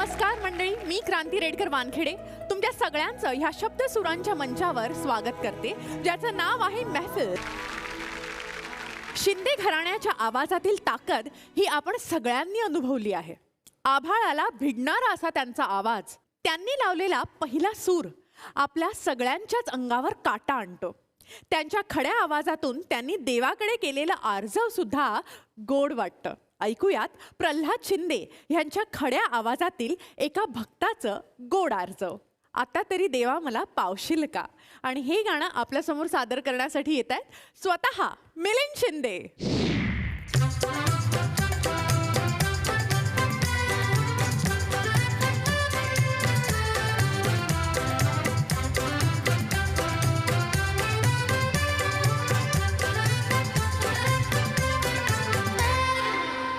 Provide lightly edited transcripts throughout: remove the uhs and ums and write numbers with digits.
नमस्कार मंडळी, मी क्रांती रेडकर वानखेडे तुमच्या सगळ्यांचं ह्या शब्दसुरांच्या मंचावर स्वागत करते, ज्याचं नाव आहे महफिल. शिंदे घराण्याच्या आवाजातील ताकद ही आपण सगळ्यांनी अनुभवली आहे. आभाळाला भिडणारा असा त्यांचा आवाज, त्यांनी लावलेला पहिला सूर आपल्या सगळ्यांच्याच अंगावर काटा आणतो. त्यांच्या खड्या आवाजातून त्यांनी देवाकडे केलेलं आर्जव सुद्धा गोड वाटतं. ऐकूयात प्रल्हाद शिंदे यांच्या खड्या आवाजातील एका भक्ताचं गोड आर्जव. आता तरी देवा मला पावशील का. आणि हे गाणं आपल्यासमोर सादर करण्यासाठी येत आहेत स्वतः मिलिंद शिंदे.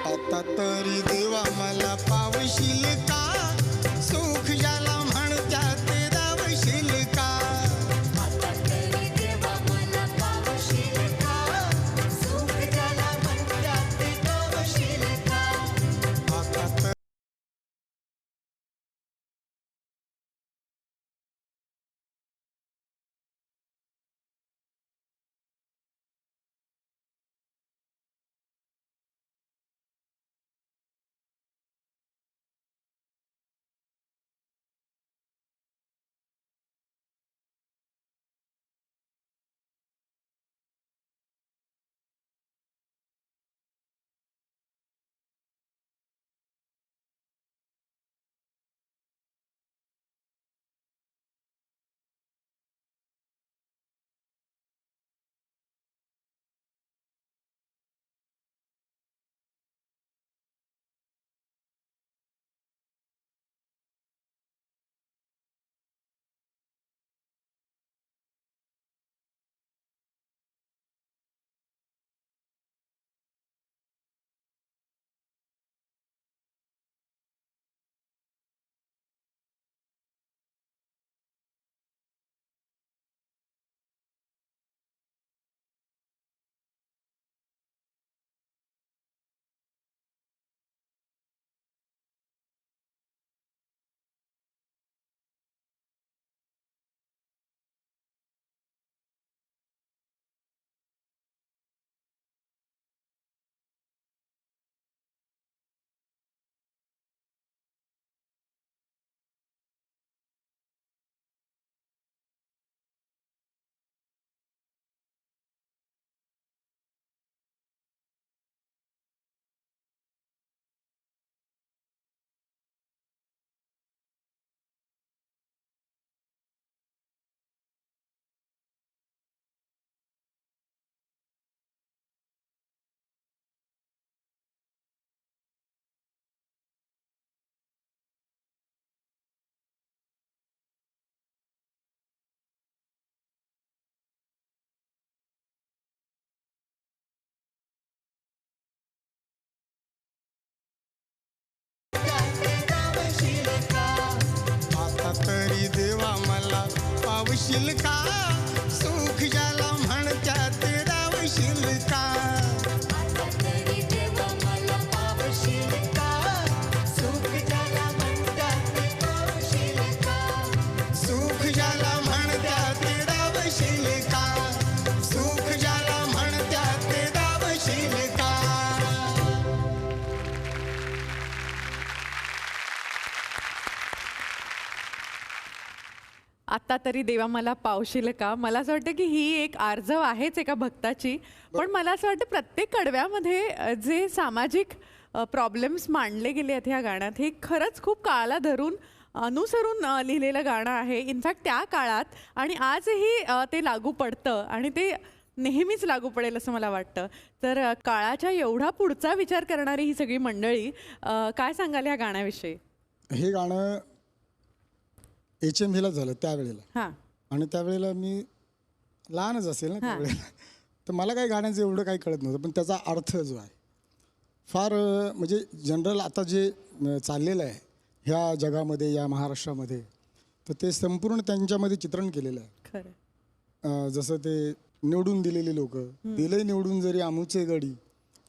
आता तरी देवा मला पावशील का, सुख ज्याला म्हणतात ते दावशील का. आता तरी देवा मला पावशील का, सुख ज्याला म्हणतात ते दावशील का. आता तर तरी देवा मला पावशील का, सुख ज्याला म्हणतात ते दावशील का. आता तरी देवा मला पावशील का, सुख ज्याला म्हणतात ते दावशील का. सुख ज्याला म्हणतात ते दावशील का, सुख ज्याला म्हणतात ते दावशील का. आता तरी देवा मला पावशील का. मला असं वाटतं की ही एक आर्जव आहेच एका भक्ताची, पण मला असं वाटतं प्रत्येक कडव्यामध्ये जे सामाजिक प्रॉब्लेम्स मांडले गेले आहेत ह्या गाण्यात, हे खरंच खूप काळाला धरून अनुसरून लिहिलेलं गाणं आहे. इनफॅक्ट त्या काळात आणि आजही ते लागू पडतं आणि ते नेहमीच लागू पडेल असं मला वाटतं. तर काळाच्या एवढा पुढचा विचार करणारी ही सगळी मंडळी, काय सांगाल ह्या गाण्याविषयी? हे गाणं HMVला झालं त्यावेळेला, हां आणि त्यावेळेला मी लहानच असेल ना त्यावेळेला, तर मला काही गाण्याचं एवढं काही कळत नव्हतं. पण त्याचा अर्थ जो आहे फार म्हणजे जनरल आता जे चाललेलं आहे ह्या जगामध्ये, या महाराष्ट्रामध्ये, तर ते संपूर्ण त्यांच्यामध्ये चित्रण केलेलं आहे. खरं. जसं ते निवडून दिलेली लोक, दिले निवडून जरी आमुचे गडी,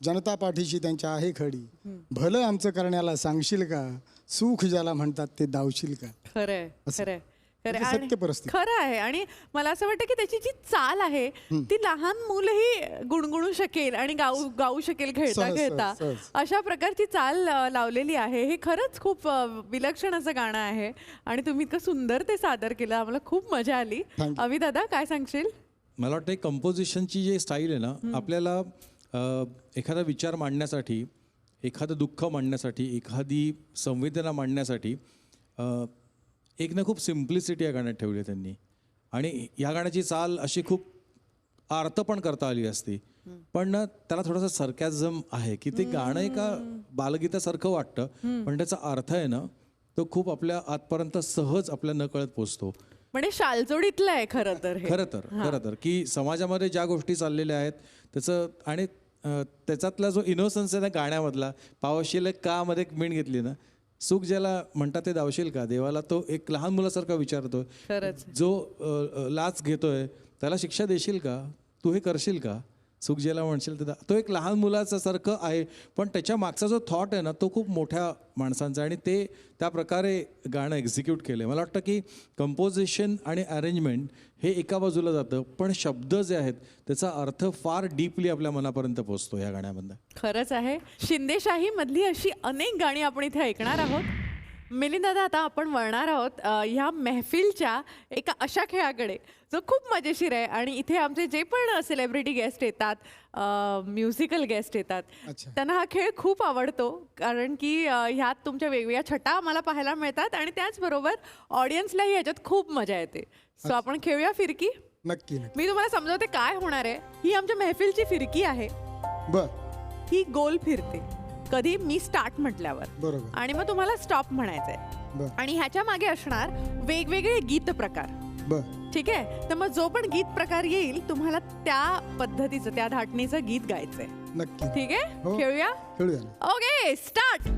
जनता पाठीशी त्यांच्या आहे खडी, भलं आमचं करण्याला सांगशील का, सुख ज्याला म्हणतात ते दावशील का. खरंय असं. खरंय खरंय. म्हणजे आणि सत्य परिस्थिती. खरं आहे. आणि मला असं वाटतं की त्याची जी चाल आहे ती लहान मुलंही गुणगुणू शकेल आणि गाऊ शकेल खेळता सहज, खेळता. सहज. अशा प्रकारची चाल लावलेली आहे. हे खरंच खूप विलक्षण असं गाणं आहे आणि तुम्ही इतकं सुंदर ते सादर केलं. आम्हाला खूप मजा आली. Thank you. अमित दादा काय सांगशील? मला वाटतं कंपोजिशनची जी स्टाईल आहे ना, आपल्याला एखादा विचार मांडण्यासाठी, एखादं दुःख मांडण्यासाठी, एखादी संवेदना मांडण्यासाठी एक ना खूप सिम्प्लिसिटी या गाण्यात ठेवली आहे त्यांनी. आणि या गाण्याची चाल अशी खूप अर्थ पण करता आली असती, पण ना त्याला थोडासा सरकॅझम आहे की ते गाणं एका बालगीतासारखं वाटतं, पण त्याचा अर्थ आहे ना तो खूप आपल्या आतपर्यंत सहज आपल्या नकळत पोचतो. म्हणजे शालजोडीतलं आहे खरं तर हे. खरं तर की समाजामध्ये ज्या गोष्टी चाललेल्या आहेत त्याचं आणि त्याच्यातला जो इनोसन्स आहे ना गाण्यामधला, पावशील का मध्ये एक मीण घेतली ना, सुख ज्याला म्हणतात ते दावशील का, देवाला तो एक लहान मुलासारखा विचारतोय. खरंच. जो लाच घेतोय त्याला शिक्षा देशील का, तू हे करशील का, सुख ज्याला म्हणशील ते तो एक लहान मुलाचा सारखं आहे, पण त्याच्या मागचा जो थॉट आहे ना तो खूप मोठ्या माणसांचा आणि ते त्या प्रकारे गाणं एक्झिक्यूट केलं. मला वाटतं की कंपोजिशन आणि अरेंजमेंट हे एका बाजूला जातं, पण शब्द जे आहेत त्याचा अर्थ फार डीपली आपल्या मनापर्यंत पोहोचतो या गाण्यामधनं. खरंच आहे. शिंदेशाही मधली अशी अनेक गाणी आपण इथे ऐकणार आहोत. मिलिंद दादा, आता आपण वळणार आहोत ह्या मेहफिलच्या एका अशा खेळाकडे जो खूप मजेशीर आहे. आणि इथे आमचे जे पण सेलिब्रिटी गेस्ट येतात, म्युझिकल गेस्ट येतात, अच्छा. त्यांना हा खेळ खूप आवडतो. कारण की ह्यात तुमच्या वेगवेगळ्या छटा आम्हाला पाहायला मिळतात आणि त्याचबरोबर ऑडियन्सलाही ह्याच्यात खूप मजा येते. सो आपण खेळूया फिरकी. नक्की नक्की. मी तुम्हाला समजवते काय होणार आहे. ही आमच्या मेहफिलची फिरकी आहे. बर. ही गोल फिरते कधी मी स्टार्ट म्हटल्यावर, बरोबर. आणि मग तुम्हाला स्टॉप म्हणायचंय. बर. आणि ह्याच्या मागे असणार वेगवेगळे गीत प्रकार. बर. ठीक आहे. तर मग जो पण गीत प्रकार येईल तुम्हाला त्या पद्धतीचं, त्या धाटणीचं गीत गायचंय. नक्की. ठीक आहे. हो. खेळूया. खेळूया ना. Okay, start.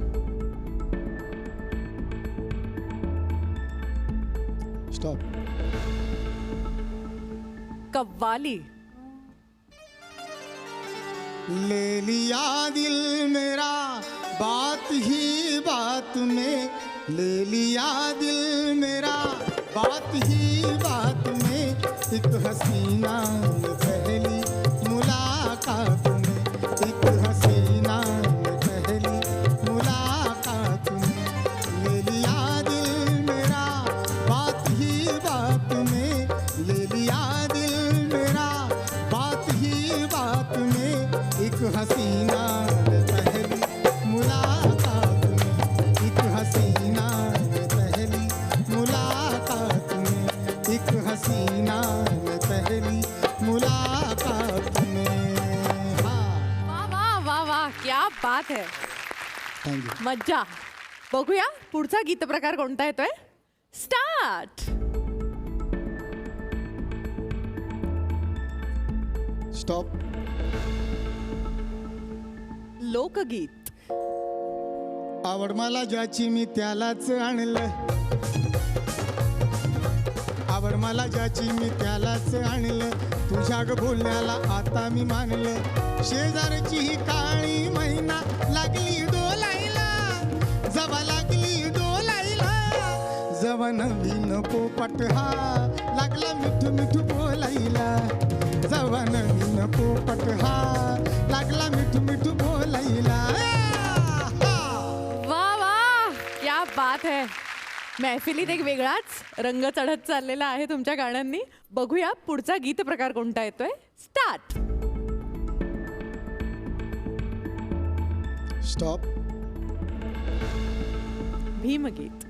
स्टॉप. कव्वाली. ले लिया दिल मेरा बात ही बात में, ले लिया दिल मेरा बात ही बात में, एक हसीना ने पहली मुलाकात में, एक हसीना ने पहली मुलाकात में, ले लिया दिल मेरा बात ही बात में, ले लिया दिल मेरा बात ही बात में, एक हसीना ने पहली मुलाकात में, एक हसीना ने पहली मुलाकात में, एक हसीना ने पहली मुलाकात में. हाँ. वा वा वा वा, क्या बात है. थँक्यू. मज्जा. बघूया पुढचा गीत प्रकार कोणता येतोय. स्टार्ट. स्टॉप. लोकगीत. आवड मला ज्याची मी त्यालाच आणलं, आवड मला ज्याची मी त्यालाच आणलं, तुझ्या ग बोलण्याला आता मी मानलं, शेजारची ही काळी महिना लागली डोलायला, जवा लागली डोलायला, जवा नवीन पोपट हा लागला मिठू मिठू बोलायला, जवा नवीन पोपट हा लागला मिठू मिठू बोलायला. वा वा, क्या बात है. महफिलीत एक वेगळाच रंग चढत चाललेला आहे तुमच्या गाण्यांनी. बघूया पुढचा गीत प्रकार कोणता येतोय. स्टार्ट. स्टॉप. भीमगीत.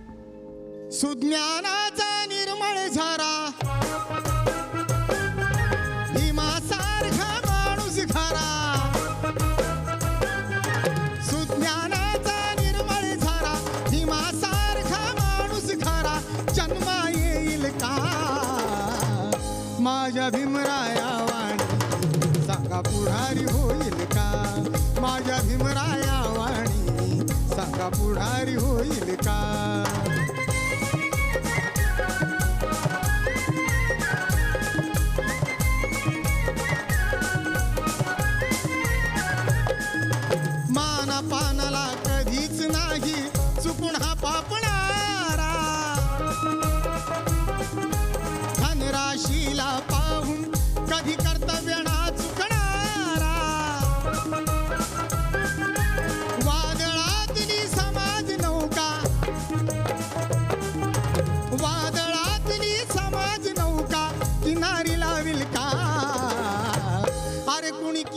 सुज्ञानाचा निर्मळ झरा, भीमासारखा माणूस खरा, सुज्ञानाचा निर्मळ झरा, भीमासारखा माणूस खरा, जन्मा येईल का माझ्या भीमराया वाणी, सांगा पुढारी होईल का माझ्या भीमराया वाणी, सांगा पुढारी होईल का.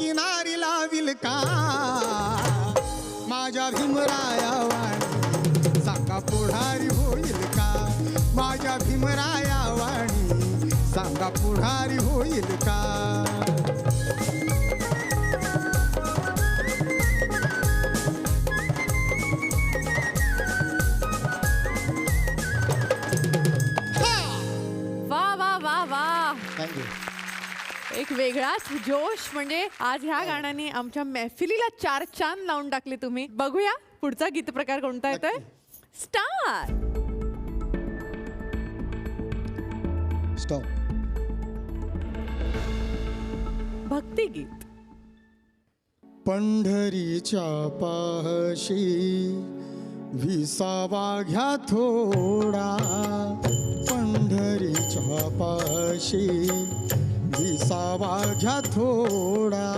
किनारी लाविल का माझ्या भीमराया वाणी सांगा पुढारी होईल का माझ्या भीमराया वाणी सांगा पुढारी होईल का वा वा वा वा थँक्यू. एक वेगळाच जोश. म्हणजे आज ह्या गाण्याने आमच्या मैफिलीला 4 चांद लावून टाकले तुम्ही. बघूया पुढचा गीत प्रकार कोणता येतोय. स्टार. स्टॉप. भक्तिगीत. पंढरीच्या पाशी विसावा घ्या थोडा पंढरीच्या पाशी विसावा घ्या थोडा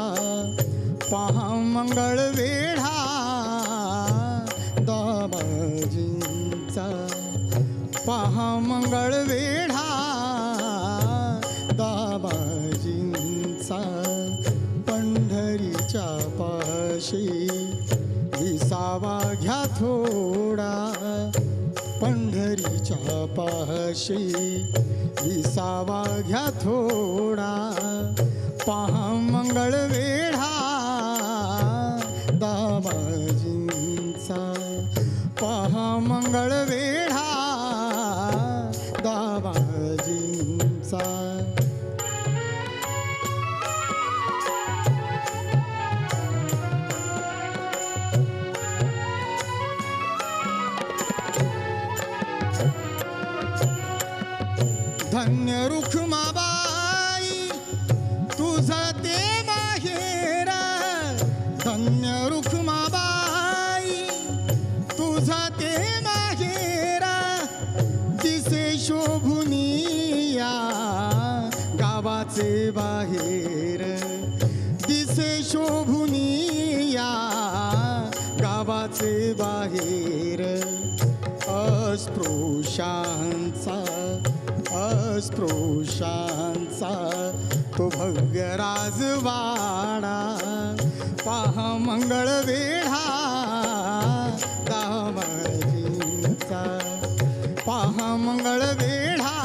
पहा मंगळ वेढा दाबाजींचा पहा मंगळ वेढा दाबाजींचा पंढरीच्या पाशी विसावा घ्या थोडा पंढरीच्या पाशी विसावा घ्या थोडा पहा मंगळ वेढा दाबाजींचा पहा मंगळ वेढा दाबाजींचा. धन्य रुखमाबाई तुझं ते माहेर धन्य रुखमाबाई तुझं ते माहेर दिसे शोभुनिया गावाचे बाहेर दिसे शोभुनिया गावाचे बाहेर अस्पृश्यांचा अस्पृश्यांचा तो भव्य राजवाडा पहा मंगळ वेढा दाबाजींचा पहा मंगळ वेढा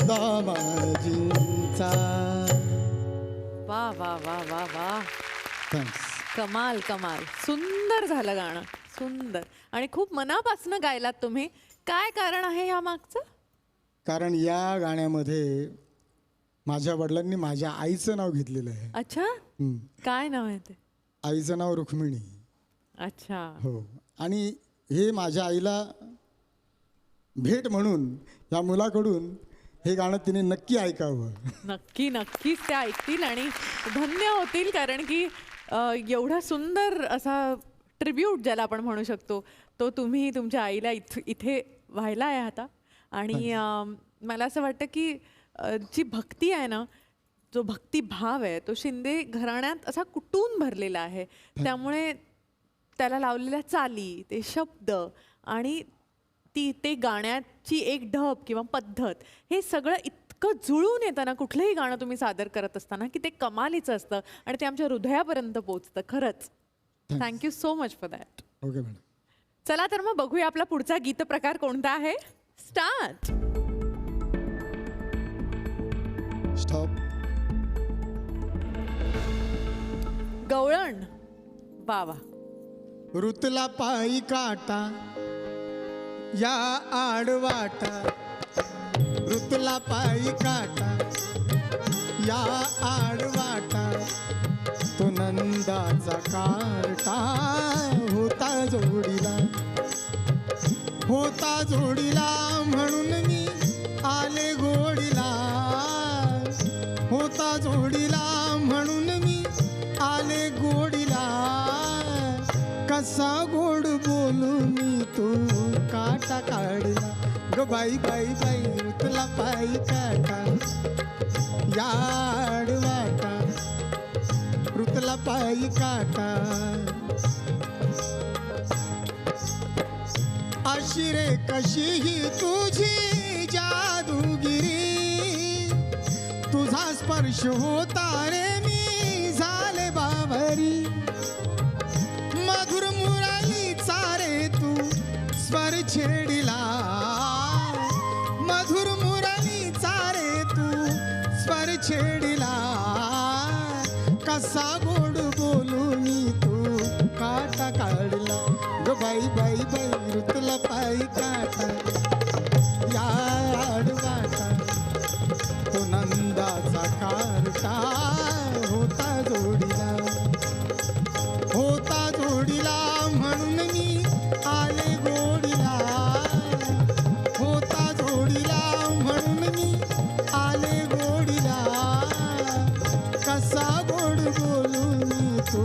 दाबाजींचा. वा वा वा वा वा. थँक्स. कमाल कमाल. सुंदर झालं गाणं. सुंदर. आणि खूप मनापासून गायलात तुम्ही. काय कारण आहे ह्या मागचं. कारण या गाण्यामध्ये माझ्या वडिलांनी माझ्या आईचं नाव घेतलेलं आहे. अच्छा. काय नाव आहे ते. आईचं नाव रुक्मिणी. अच्छा. हो. आणि हे माझ्या आईला भेट म्हणून या मुलाकडून हे गाणं तिने नक्की ऐकावं. नक्की नक्कीच त्या ऐकतील आणि धन्य होतील. कारण की एवढा सुंदर असा ट्रिब्यूट ज्याला आपण म्हणू शकतो तो तुम्ही तुमच्या आईला इथे व्हायला आहे आता. आणि मला असं वाटतं की जी भक्ती आहे ना जो भक्तिभाव आहे तो शिंदे घराण्यात असा कुटून भरलेला आहे. त्यामुळे त्याला लावलेल्या चाली ते शब्द आणि ते गाण्याची एक ढब किंवा पद्धत हे सगळं इतकं जुळून येतं ना कुठलंही गाणं तुम्ही सादर करत असताना की ते कमालीचं असतं आणि ते आमच्या हृदयापर्यंत पोहोचतं. खरंच thank you so much for that. Okay madam. चला तर मग बघूया आपला पुढचा गीत प्रकार कोणता आहे. स्टार्ट. स्टॉप. गवळण. वा वा. ऋतला पायी काटा या आडवाटा ऋतला पायी काटा या आडवाटा तो नंदाचा कार्टा होता जोडीला म्हणून मी आले गोडीला होता जोडीला म्हणून मी आले गोडीला कसा गोड बोलू मी तू काटा काढला ग बाई बाई बाई ऋतला पायी काटा याड वाटा ऋतला पायी काटा अशी रे कशी ही तुझी जादूगिरी तुझा स्पर्श होता रे मी कसा गोड बोलून तू काटा काढला ग बाई बाई बाई ऋतुला पायी काटा याड वाटा तो नंदाचा कारटा होता जोडीला म्हणून मी आले गोडीला होता जोडीला म्हणून मी आले गोडीला कसा गोड बोलून तू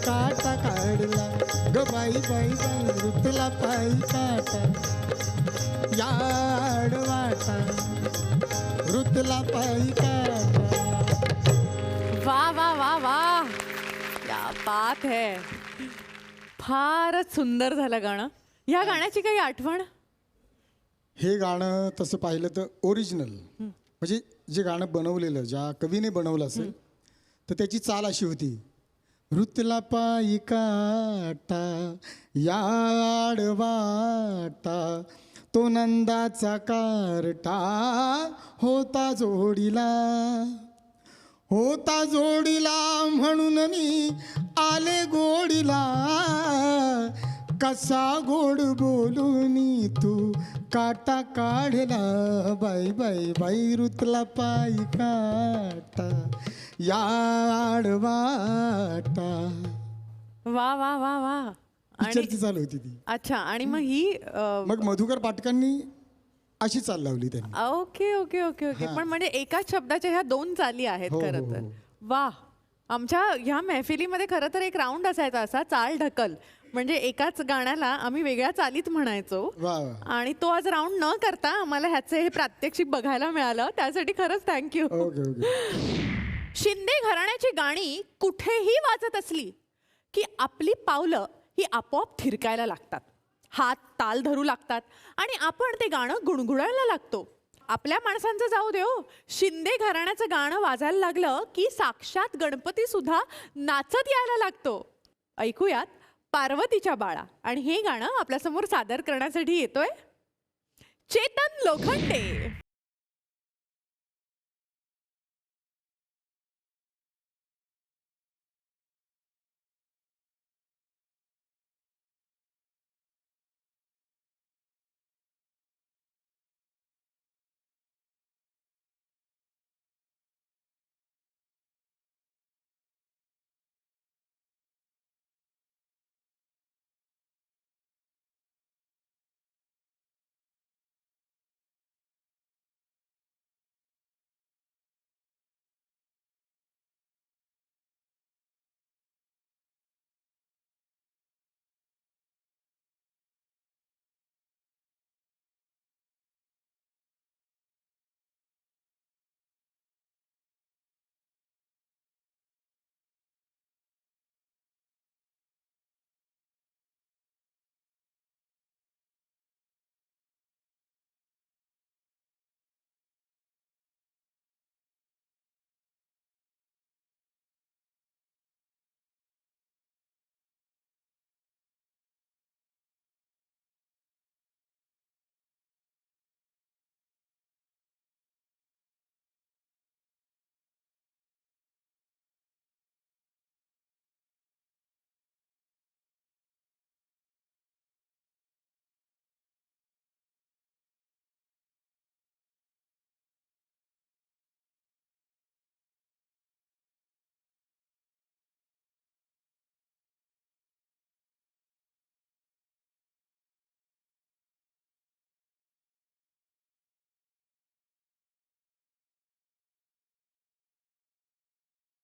काटा काढला ग बाई बाई बाई ऋतुला पायी काटा याड वाटा ऋतुला पायी काटा. वा वा वा वा, क्या बात है. फारच सुंदर झालं गाणं. या गाण्याची काही आठवण? हे गाणं तसं पाहिलं तर ओरिजिनल म्हणजे जे गाणं बनवलेलं ज्या कवीने बनवलं असेल तर त्याची चाल अशी होती. ऋतुला पायी काटा याड वाटा तो नंदाचा कारटा होता जोडीला म्हणून मी आले गोडीला कसा गोड बोलून तू काटा काढला बाई बाई बाई ऋतुला पायी काटा याड वाटा. वा वा वा वा. आणि पिक्चरची चाल होती ती. अच्छा, आणि मग ही मग मधुकर पाटकांनी अशी चाल लावली त्यांनी. Okay okay okay okay. पण म्हणजे एकाच शब्दाच्या ह्या दोन चाली आहेत हो, खरं हो, तर. हो. वा. आमच्या ह्या मैफिलीमध्ये खरं तर एक राऊंड असायचा असा, चाल ढकल. म्हणजे एकाच गाण्याला आम्ही वेगळ्या चालीत म्हणायचो वा वा. आणि तो आज राऊंड न करता आम्हाला ह्याचे हे प्रात्यक्षिक बघायला मिळालं, त्यासाठी खरंच थँक्यू. Okay okay. शिंदे घराण्याची गाणी कुठेही वाजत असली की आपली पावलं ही आपोआप थिरकायला लागतात, हात ताल धरू लागतात आणि आपण ते गाणं गुणगुणायला लागतो. आपल्या माणसांचं जाऊ दे हो, शिंदे घराण्याचं गाणं वाजायला लागलं की साक्षात गणपती सुद्धा नाचत यायला लागतो. ऐकूयात पार्वतीच्या बाळा. आणि हे गाणं आपल्यासमोर सादर करण्यासाठी येतोय चेतन लोखंडे.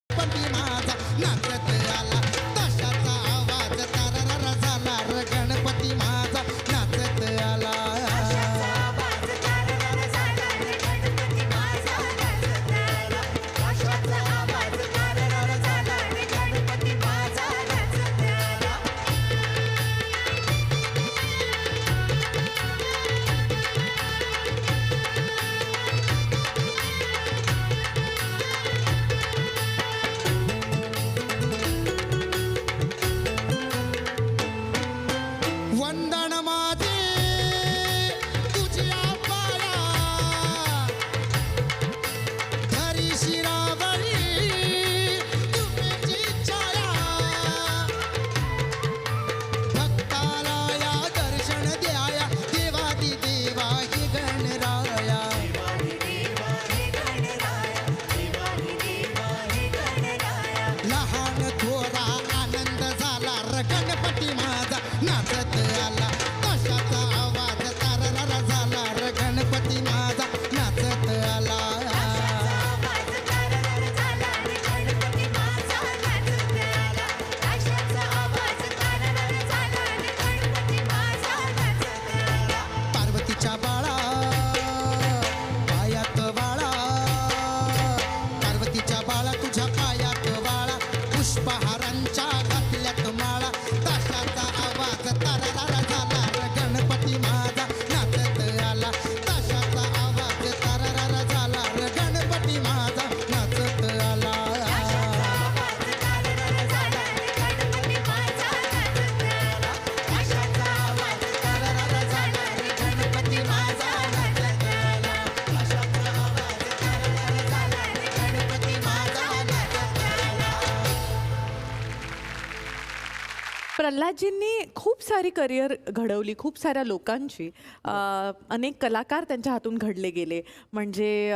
गणपती माझा नाचत आला तशाचा आवाज तारारा झाला र गणपती माझा नाचत आला. प्रल्हादजींनी खूप सारी करिअर घडवली, खूप साऱ्या लोकांची. अनेक कलाकार त्यांच्या हातून घडले गेले. म्हणजे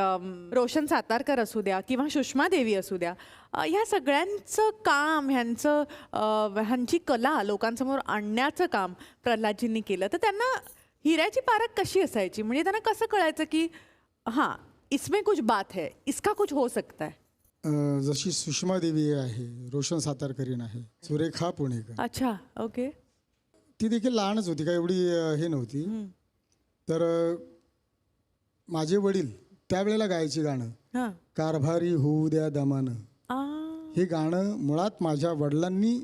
रोशन सातारकर असू द्या किंवा सुषमा देवी असू द्या, ह्या सगळ्यांचं काम, ह्यांची कला लोकांसमोर आणण्याचं काम प्रल्हादजींनी केलं. तर त्यांना हिऱ्याची पारख कशी असायची? म्हणजे त्यांना कसं कळायचं की हां, इसमें कुछ बात है, इसका कुछ हो सकता है? जशी सुषमा देवी आहे, रोशन सातारकरीण आहे, सुरेखा पुणेकर, अच्छा, ओके. ती देखील लहानच होती, काय एवढी हे नव्हती. तर माझे वडील त्यावेळेला गायचे गाणं हां. कारभारी होऊ द्या दमानं. आ, हे गाणं मुळात माझ्या वडिलांनी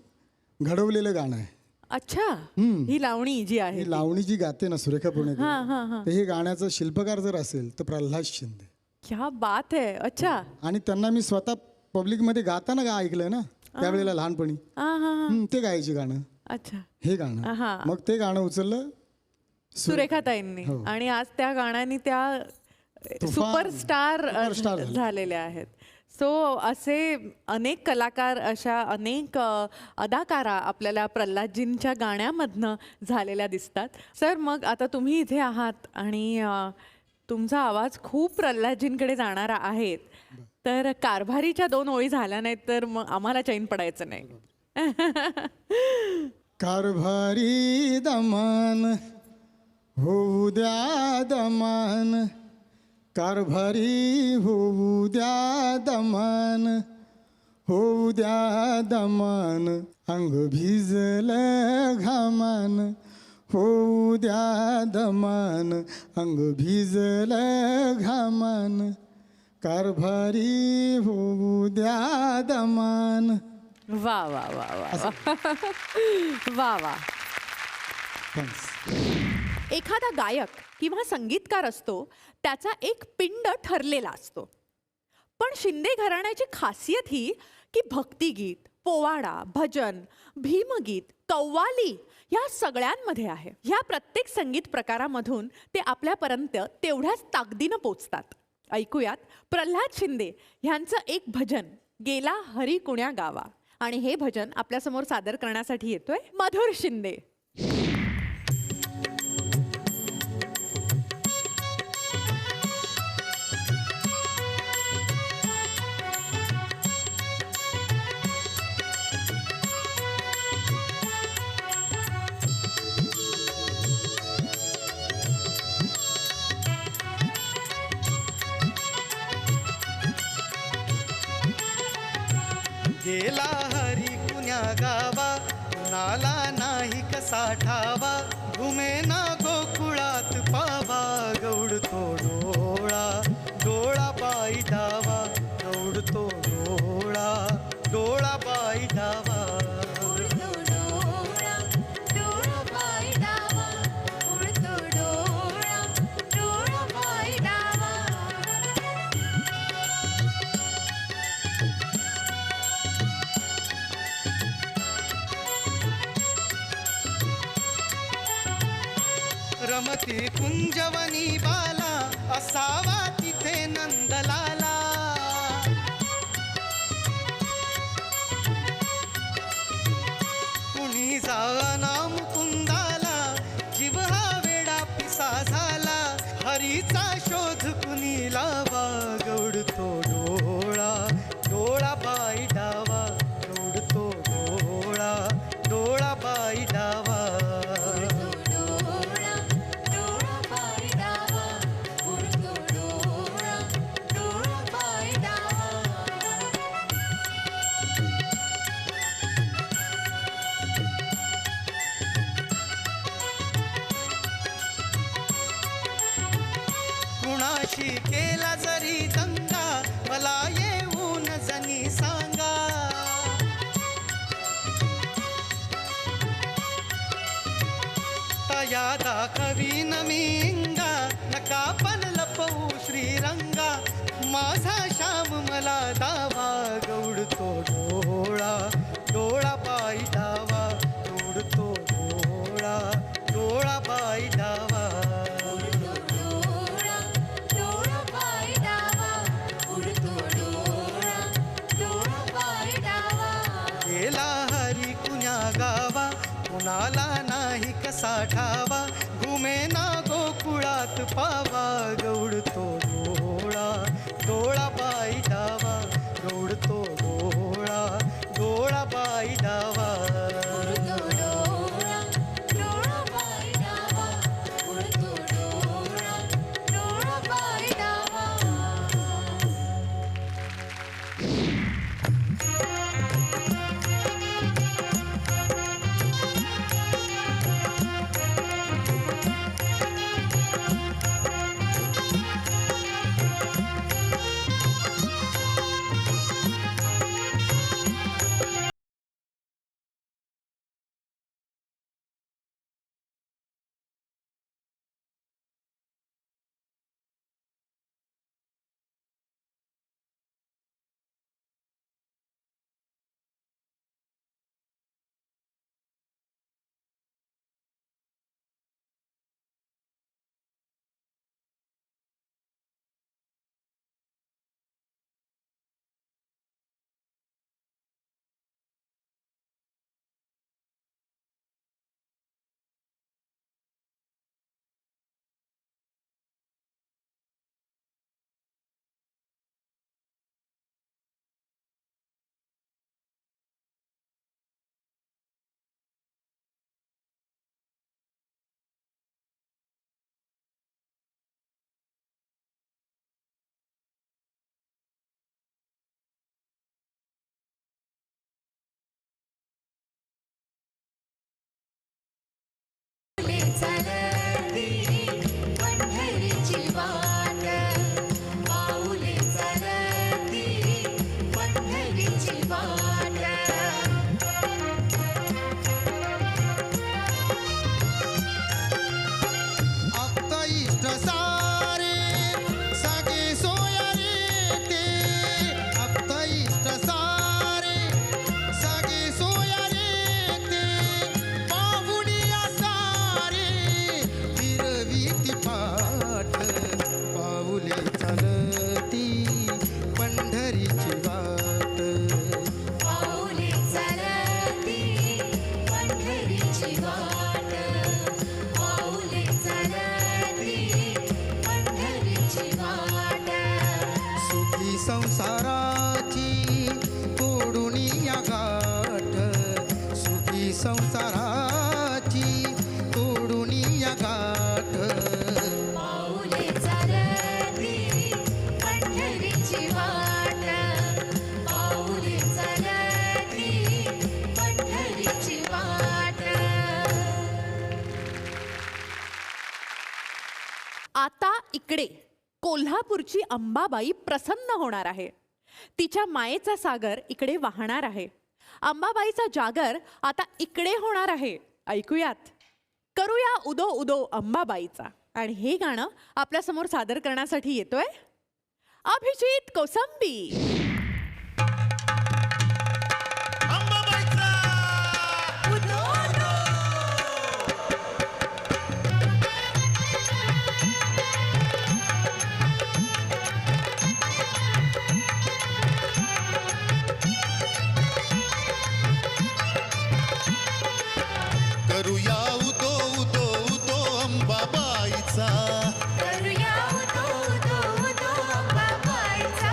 घडवलेलं गाणं आहे. अच्छा. ही लावणी जी आहे. ही लावणी जी गाते ना सुरेखा हां, पुणेकर, हां, हां. तर हे गाण्याचं शिल्पकार जर असेल तर प्रल्हाद शिंदे. क्या बात है. अच्छा. आणि त्यांना मी स्वतः पब्लिकमध्ये गाताना ऐकलंय ना त्यावेळेला लहानपणी. हां, हां, हां. ते गायचे गाणं, अच्छा. हे गाणं. हा. मग ते गाणं उचललं सुरेखाताईंनी हो. आणि आज त्या गाण्याने त्या सुपरस्टार सुपरस्टार झालेल्या आहेत. सो असे अनेक कलाकार, अशा अनेक अदाकारा आपल्याला प्रल्हादजींच्या गाण्यामधनं झालेल्या दिसतात. सर, मग आता तुम्ही इथे आहात आणि तुमचा आवाज खूप प्रल्हादजींकडे जाणारा आहे. तर कारभारीच्या 2 ओळी झाल्या नाहीत तर मग आम्हाला चैन पडायचं नाही. कारभारी दमन होऊ द्या दमन, कारभारी होऊ द्या दमन, होऊ द्या दमन, अंग भिजलं घामान, होऊ द्या दमन, अंग भिजलं घामान, कारभारी होऊ द्या दमन. वा वा वा वा वा वा. एखादा गायक किंवा संगीतकार असतो, त्याचा एक पिंड ठरलेला असतो. पण शिंदे घराण्याची खासियत ही की भक्तिगीत, पोवाडा, भजन, भीमगीत, कव्वाली या सगळ्यांमध्ये आहे. ह्या प्रत्येक संगीत प्रकारामधून ते आपल्यापर्यंत तेवढ्याच ताकदीनं पोचतात. ऐकूयात प्रल्हाद शिंदे ह्यांचं एक भजन, गेला हरी कुण्या गावा. आणि हे भजन आपल्यासमोर सादर करण्यासाठी येतोय मधुर शिंदे. गेला हरी कुण्या गावा, कुणाला नाही कसा ठावा, घुमेना गोकुळात पावा, गौडतो डोळा, डोळा पायी डावा, गौडतो डोळा, डोळा पायी डावा. उडतो डोळा, डोळा पाय डावा, उडतो डोळा, डोळा पाय डावा. रमती कुंजवनी बाला, असावा तिथे नंदलाला. कुणी जाना मुकुंदाला, जीव हा वेडा पिसा झाला, हरीचा शोध कुणी लावा, गौडतो डोळा, डोळा बाई डावा, गौडतो डोळा, डोळा बाई डावा. डोळा, डोळा पाय डावा, उडतो डोळा, डोळा पाय डावा. कुणाशी केला जरी दंगा, मला येऊन जनी सांगा. तया दाखवीन मी इंगा, नका पण लपवू श्रीरंगा, माझा श्याम मला दावा, गौडतो डोळा, डोळा पायी डावा, गौडतो डोळा, डोळा पायी डावा. उडतो डोळा, डोळा पाय डावा, उडतो डोळा, डोळा पाय डावा. गेला हरी कुण्या गावा, कसा ठावा घुमे ना गोकुळात पावा गौडतो डोळा डोळा बाई डावा गौडतो डोळा डोळा बाई डावा उडतो डोळा डोळा पाय डावा उडतो डोळा डोळा पाय डावा पाऊले चालती पंढरीची वाट पाऊले चालती पंढरीची वाट आप्ता इष्ट सारे सगे सोयारे ते आप्ता इष्ट सारे सगे सोयारे ते पाहुणिया सारे फिरवीती पाठ पाऊले चालती पंढरीची वाट पाऊले चालती पंढरीची वाट पाऊले चालती पंढरीची वाट सुखी संसाराची तोडून या गाठ सुखी संसाराची तोडून या गाठ पाऊले चालती पंढरीची वाट पाऊले चालती पंढरीची वाट आता इकडे कोल्हापूरची अंबाबाई प्रसन्न होणार आहे. तिच्या मायेचा सागर इकडे वाहणार आहे. अंबाबाईचा जागर आता इकडे होणार आहे. ऐकूयात. करूया उदो उदो अंबाबाईचा. आणि हे गाणं आपल्या समोर सादर करण्यासाठी येतोय अभिजित कोसंबी. करूया उदो उदो उदो अंबाबाईचा करूया उदो उदो उदो अंबाबाईचा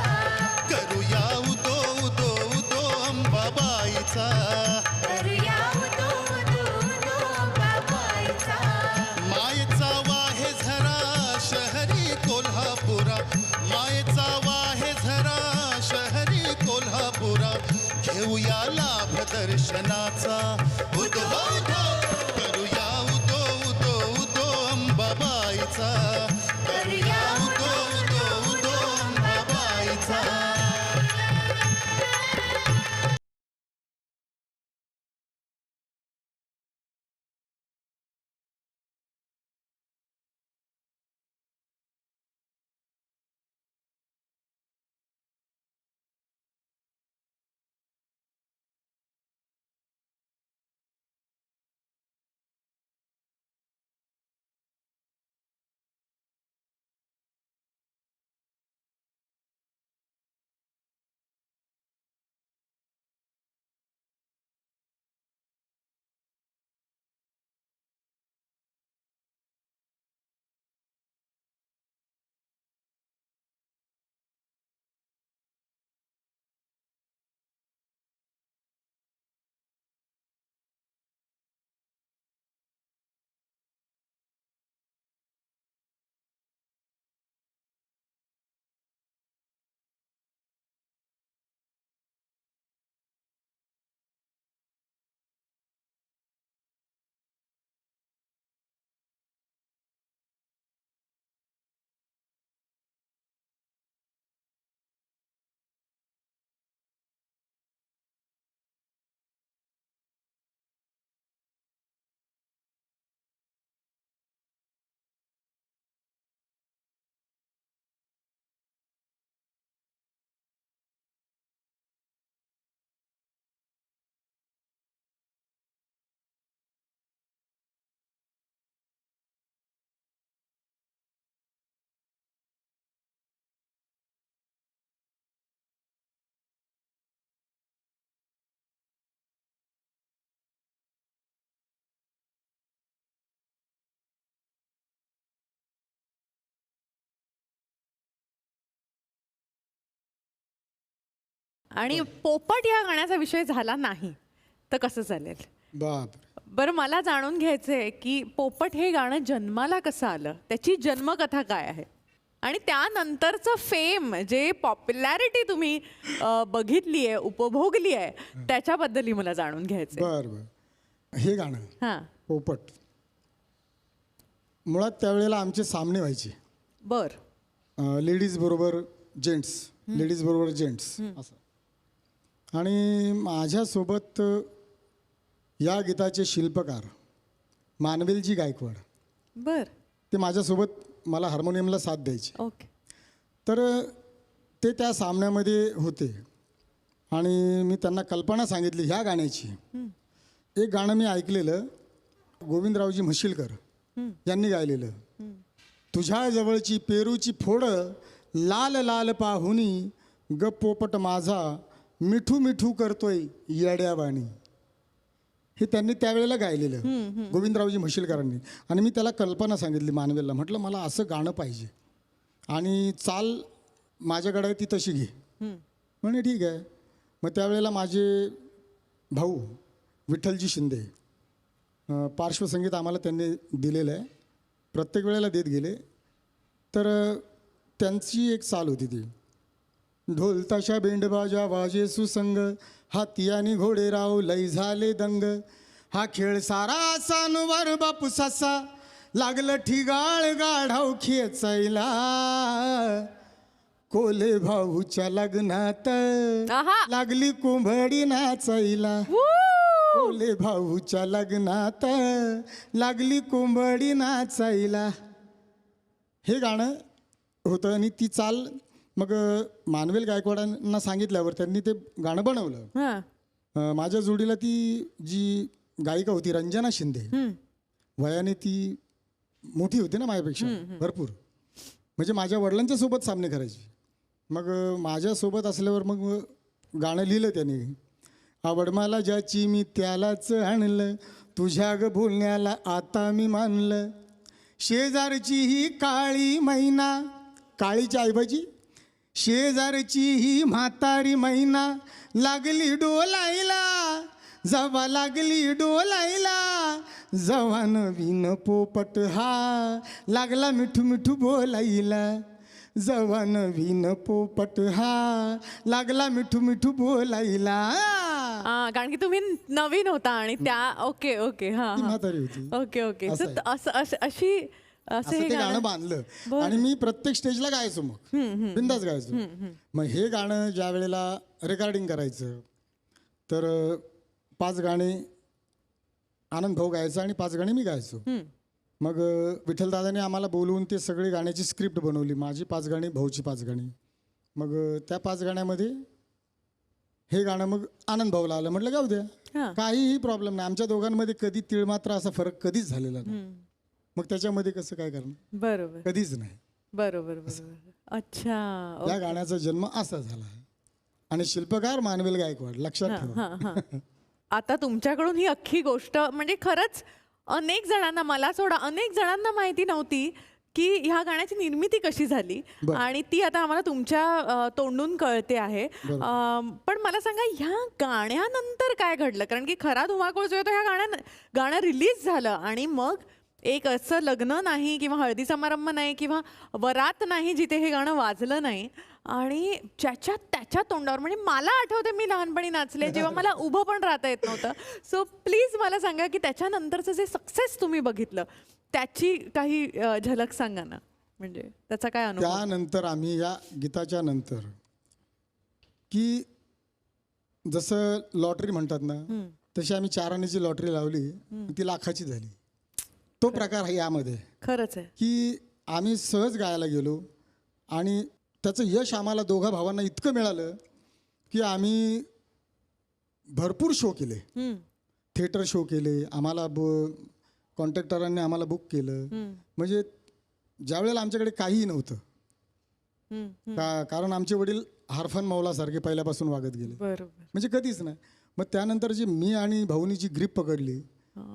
करूया उदो उदो उदो अंबाबाईचा करूया उदो उदो उदो अंबाबाईचा मायेचा वाहे झरा शहरी कोल्हापुरा मायेचा वाहे झरा शहरी कोल्हापुरा घेऊया लाभ दर्शनाचा उदो उदो करूया उदो उदो उदो अंबाबाईचा करूया उदो उदो उदो अंबाबाईचा आणि पोपट या गाण्याचा विषय झाला नाही तर कसं चालेल? बाप बरं, मला जाणून घ्यायचंय की पोपट हे गाणं जन्माला कसं आलं, त्याची जन्मकथा काय आहे, आणि त्यानंतरचं फेम, जे पॉप्युलॅरिटी तुम्ही बघितली आहे, उपभोगली आहे, त्याच्याबद्दलही मला जाणून घ्यायचंय. बर हे गाणं हां. पोपट मुळात त्यावेळेला आमचे सामने व्हायचे, बर. लेडीज बरोबर जेंट्स, लेडीज बरोबर जेंट्स असं. आणि माझ्यासोबत या गीताचे शिल्पकार मानवेलजी गायकवाड, बर. ते माझ्यासोबत मला हार्मोनियमला साथ द्यायचे. ओके. तर ते त्या सामन्यामध्ये होते आणि मी त्यांना कल्पना सांगितली ह्या गाण्याची. एक गाणं मी ऐकलेलं, गोविंदरावजी म्हशीलकर यांनी गायलेलं, तुझ्या जवळची पेरूची फोडं लाल लाल पाहुनी ग पोपट माझा मिठू मिठू करतोय येड्यावाणी. हे त्यांनी त्यावेळेला गायलेलं गोविंदरावजी म्हशीलकरांनी. आणि मी त्याला कल्पना सांगितली मानवेलला, म्हटलं मला असं गाणं पाहिजे आणि चाल माझ्याकडे ती तशी घे. म्हणे ठीक आहे. मग त्यावेळेला माझे भाऊ विठ्ठलजी शिंदे पार्श्वसंगीत आम्हाला त्यांनी दिलेलं आहे, प्रत्येक वेळेला देत गेले. तर त्यांची एक चाल होती ती, ढोल ताशा बेंडबाजा वाजे सुसंग, हाती आणि घोडे राव लय झाले दंग, हा खेळ सारा सानुवर बापू सासा, लागलं ठिगाळ गाढाव खेचायला, कोले भाऊच्या लग्नात आहा. लागली कुंभडी नाचायला, कोले भाऊच्या लग्नात लागली कुंभडी नाचायला. हे गाणं होतं आणि ती चाल मग मानवेल गायकवाडांना सांगितल्यावर त्यांनी ते गाणं बनवलं. हां. माझ्या जोडीला ती जी गायिका होती रंजना शिंदे, वयाने ती मोठी होती ना माझ्यापेक्षा भरपूर, म्हणजे माझ्या वडिलांच्या सोबत सामने करायची. मग माझ्यासोबत असल्यावर मग गाणं लिहिलं त्याने, आवड मला ज्याची मी त्यालाच आणलं, तुझ्या ग बोलण्याला आता मी मानलं, शेजारची ही काळी मैना, काळीच्या ऐवजी शेजारची ही म्हातारी मैना, लागली डोलायला जवा लागली डोलायला, जवा नवीन पोपट हा लागला मिठू मिठू बोलायला, जवा नवीन पोपट हा लागला मिठू मिठू बोलायला. कारण की तुम्ही नवीन होता आणि त्या ओके ओके. हा ती म्हातारी होती. Okay okay. असं So, अशी असं हे ते गाणं गाणं बांधलं आणि मी प्रत्येक स्टेजला गायचो, मग बिंदास गायचो. मग हे गाणं ज्या वेळेला रेकॉर्डिंग करायचं तर 5 गाणे आनंद भाऊ गायचा आणि 5 गाणे मी गायचो. मग विठ्ठलदादाने आम्हाला बोलवून ते सगळे गाण्याची स्क्रिप्ट बनवली, माझी 5 गाणी, भाऊची 5 गाणी. मग त्या 5 गाण्यामध्ये हे गाणं मग आनंद भाऊला आलं. म्हटलं गाऊ द्या, काहीही प्रॉब्लेम नाही, आमच्या दोघांमध्ये कधी तिळमात्र असा फरक कधीच झालेला नाही. मग त्याच्यामध्ये कसं काय करणार, बरोबर कधीच नाही. बरोबर बरोबर. अच्छा. या गाण्याचा जन्म असा झाला आणि शिल्पकार मानवेल गायकवाड, लक्षात ठेवा. आता तुमच्याकडून ही अख्खी गोष्ट म्हणजे खरंच अनेक जणांना, मला सोडा अनेक जणांना माहिती नव्हती की ह्या गाण्याची निर्मिती कशी झाली, आणि ती आता आम्हाला तुमच्या तोंडून कळते आहे. पण मला सांगा, ह्या गाण्यानंतर काय घडलं? कारण की खरा धुमाकूळ जो आहे तो ह्या गाणं रिलीज झालं आणि मग एक असं लग्न नाही किंवा हळदी समारंभ नाही किंवा वरात नाही जिथे हे गाणं वाजलं नाही, आणि ज्याच्या त्याच्या तोंडावर, म्हणजे मला आठवते मी लहानपणी नाचले जेव्हा मला उभं पण राहता येत नव्हतं. सो प्लीज मला सांगा की त्याच्यानंतरचं जे सक्सेस तुम्ही बघितलं त्याची काही झलक सांगा ना, म्हणजे त्याचा काय अनुभव? त्यानंतर आम्ही या गीताच्या नंतर की जसं लॉटरी म्हणतात ना, तशी आम्ही 4 आण्याची लॉटरी लावली, ती लाखाची झाली. तो प्रकार आहे यामध्ये. खरंच आहे की आम्ही सहज गायला गेलो आणि त्याचं यश आम्हाला दोघा भावांना इतकं मिळालं की आम्ही भरपूर शो केले, थिएटर शो केले, आम्हाला कॉन्ट्रॅक्टरांनी आम्हाला बुक केलं. म्हणजे ज्या वेळेला आमच्याकडे काहीही नव्हतं, कारण आमचे वडील हारफन मौलासारखे पहिल्यापासून वागत गेले, बरोबर. म्हणजे कधीच नाही. मग त्यानंतर जी मी आणि भाऊनी जी ग्रीप पकडली,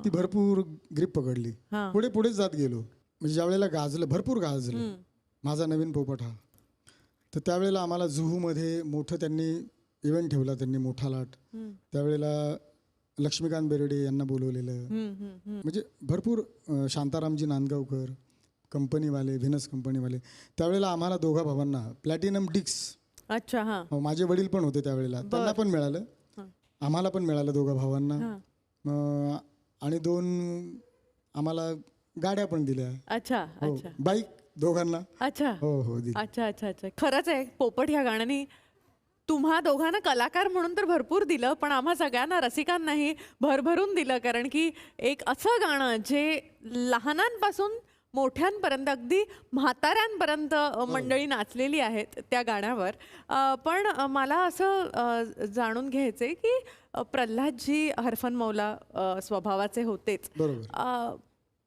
ती भरपूर ग्रीप पकडली, पुढे पुढेच जात गेलो. म्हणजे ज्या वेळेला गाजलं, भरपूर गाजलं माझा नवीन पोपट हा, तर त्यावेळेला आम्हाला जुहूमध्ये मोठं त्यांनी इव्हेंट ठेवला त्यांनी मोठा लाट. त्यावेळेला लक्ष्मीकांत बेर्डे यांना बोलवलेलं. म्हणजे भरपूर शांतारामजी नांदगावकर कंपनीवाले, व्हिनस कंपनीवाले. त्यावेळेला आम्हाला दोघा भावांना प्लॅटिनम डिस्क, अच्छा. हा. माझे वडील पण होते त्यावेळेला, त्यांना पण मिळालं, आम्हाला पण मिळालं दोघा भावांना. आणि 2 आम्हाला गाड्या पण दिल्या. अच्छा. हो, अच्छा. बाईक दोघांना. अच्छा. हो दिली. अच्छा. अच्छा. अच्छा. खरंच आहे, पोपट ह्या गाण्याने तुम्हा दोघांना कलाकार म्हणून तर भरपूर दिलं, पण आम्हा सगळ्यांना रसिकांनाही भरभरून दिलं. कारण की एक असं गाणं जे लहानांपासून मोठ्यांपर्यंत, अगदी म्हाताऱ्यांपर्यंत मंडळी नाचलेली आहेत त्या गाण्यावर. पण मला असं जाणून घ्यायचंय की प्रल्हादजी हरफनमौला स्वभावाचे होतेच. बरोबर.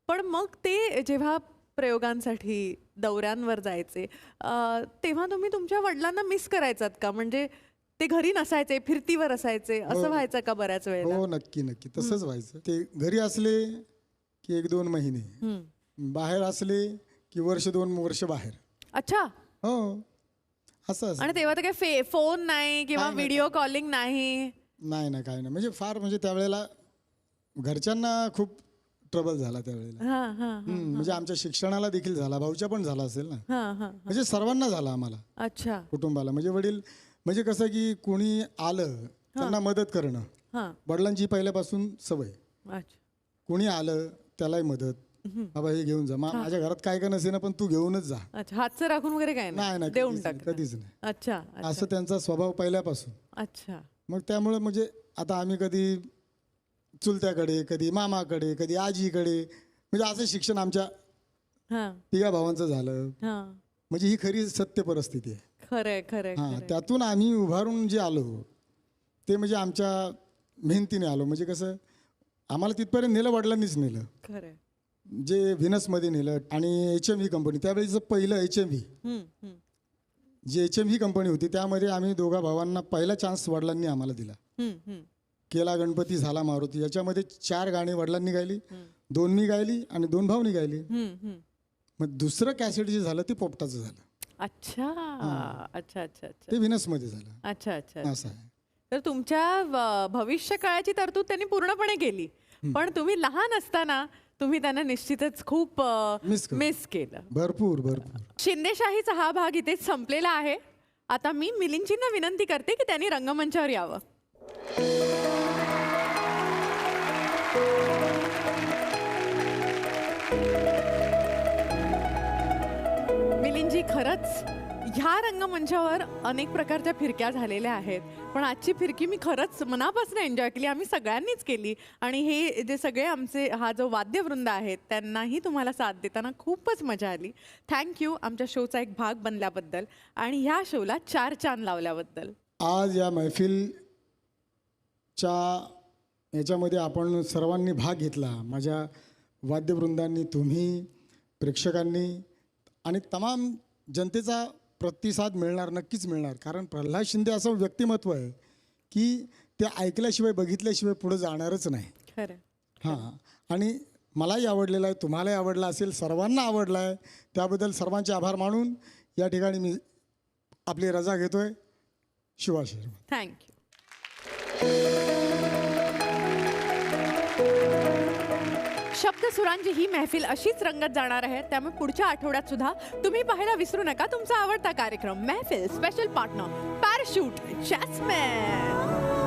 पण मग ते जेव्हा प्रयोगांसाठी दौऱ्यांवर जायचे तेव्हा तुम्ही तुमच्या वडिलांना मिस करायचात का? म्हणजे ते घरी नसायचे, फिरतीवर असायचे, असं व्हायचं का बऱ्याच वेळेला? हो, नक्की तसंच व्हायचं. ते घरी असले की 1-2 महिने, बाहेर असले की 1-2 वर्ष बाहेर. अच्छा. हो, असं. आणि तेव्हा तर काही फोन नाही किंवा व्हिडिओ कॉलिंग नाही? नाही काय नाही. म्हणजे फार म्हणजे त्यावेळेला घरच्यांना खूप ट्रबल झाला त्यावेळेला. म्हणजे आमच्या शिक्षणाला देखील झाला, भाऊच्या पण झाला असेल ना. म्हणजे सर्वांना झाला आम्हाला. अच्छा. कुटुंबाला. म्हणजे वडील, म्हणजे कसं की कोणी आलं त्यांना मदत करणं, वडिलांची पहिल्यापासून सवय. अच्छा. कोणी आलं त्यालाही मदत, बाबा हे घेऊन जा, माझ्या घरात काय काय नसे ना, पण तू घेऊनच जा. अच्छा. हातचं राखून वगैरे काय नाही देऊन कधीच टाक? नाही, कधीच नाही. अच्छा. असं त्यांचा स्वभाव पहिल्यापासून. अच्छा. मग त्यामुळे म्हणजे आता आम्ही कधी चुलत्याकडे, कधी मामाकडे, कधी आजीकडे, म्हणजे असं शिक्षण आमच्या 3 भावांचं झालं. म्हणजे ही खरी सत्य परिस्थिती आहे. खरंय. त्यातून आम्ही उभारून जे आलो ते म्हणजे आमच्या मेहनतीने आलो. म्हणजे कसं आम्हाला तिथपर्यंत नेलं, वडिलांनीच नेलं. खरंय. जे व्हिनसमध्ये नेलं. आणि HMV कंपनी, त्यावेळेचं पहिलं HMV, जी HMV कंपनी होती, त्यामध्ये आम्ही दोघा भावांना पहिला चान्स वडिलांनी आम्हाला दिला. केला गणपती झाला मारुती, याच्यामध्ये 4 गाणी वडिलांनी गायली, 2 मी गायली आणि 2 भाऊनी गायली. मग दुसरं कॅसेट जे झालं ते पोपटाचं झालं. अच्छा. अच्छा. अच्छा. अच्छा. ते व्हिनसमध्ये झालं. अच्छा. अच्छा. असं आहे. तर तुमच्या भविष्य काळाची तरतूद त्यांनी पूर्णपणे केली, पण तुम्ही लहान असताना तुम्ही त्यांना निश्चितच खूप मिस केलं. भरपूर. शिंदेशाहीचा हा भाग इथेच संपलेला आहे. आता मी मिलिंदजींना विनंती करते की त्यांनी रंगमंचावर यावं. मिलिंदजी, खरंच ह्या रंगमंचावर अनेक प्रकारच्या फिरक्या झालेल्या आहेत, पण आजची फिरकी मी खरंच मनापासून एन्जॉय केली. आम्ही सगळ्यांनीच केली. आणि हे जे सगळे आमचे हा जो वाद्यवृंद आहेत त्यांनाही तुम्हाला साथ देताना खूपच मजा आली. थँक्यू आमच्या शोचा एक भाग बनल्याबद्दल आणि ह्या शोला 4 चांद लावल्याबद्दल. आज या मैफिलच्या याच्यामध्ये आपण सर्वांनी भाग घेतला. माझ्या वाद्यवृंदांनी, तुम्ही, प्रेक्षकांनी आणि तमाम जनतेचा प्रतिसाद मिळणार, नक्कीच मिळणार. कारण प्रल्हाद शिंदे असं व्यक्तिमत्व आहे की ते ऐकल्याशिवाय, बघितल्याशिवाय पुढे जाणारच नाही. खरं. आणि मलाही आवडलेला आहे, तुम्हालाही आवडला असेल, सर्वांना आवडला आहे. त्याबद्दल सर्वांचे आभार मानून या ठिकाणी मी आपली रजा घेतोय. शिवाशीर्वाद. थँक्यू. शब्द सुरांची ही महफिल अशीच रंगत जाणार आहे. त्यामुळे पुढच्या आठवड्यात सुद्धा तुम्ही पाहायला विसरू नका तुमचा आवडता कार्यक्रम महफिल स्पेशल पार्टनर पॅराशूट जॅस्मिन.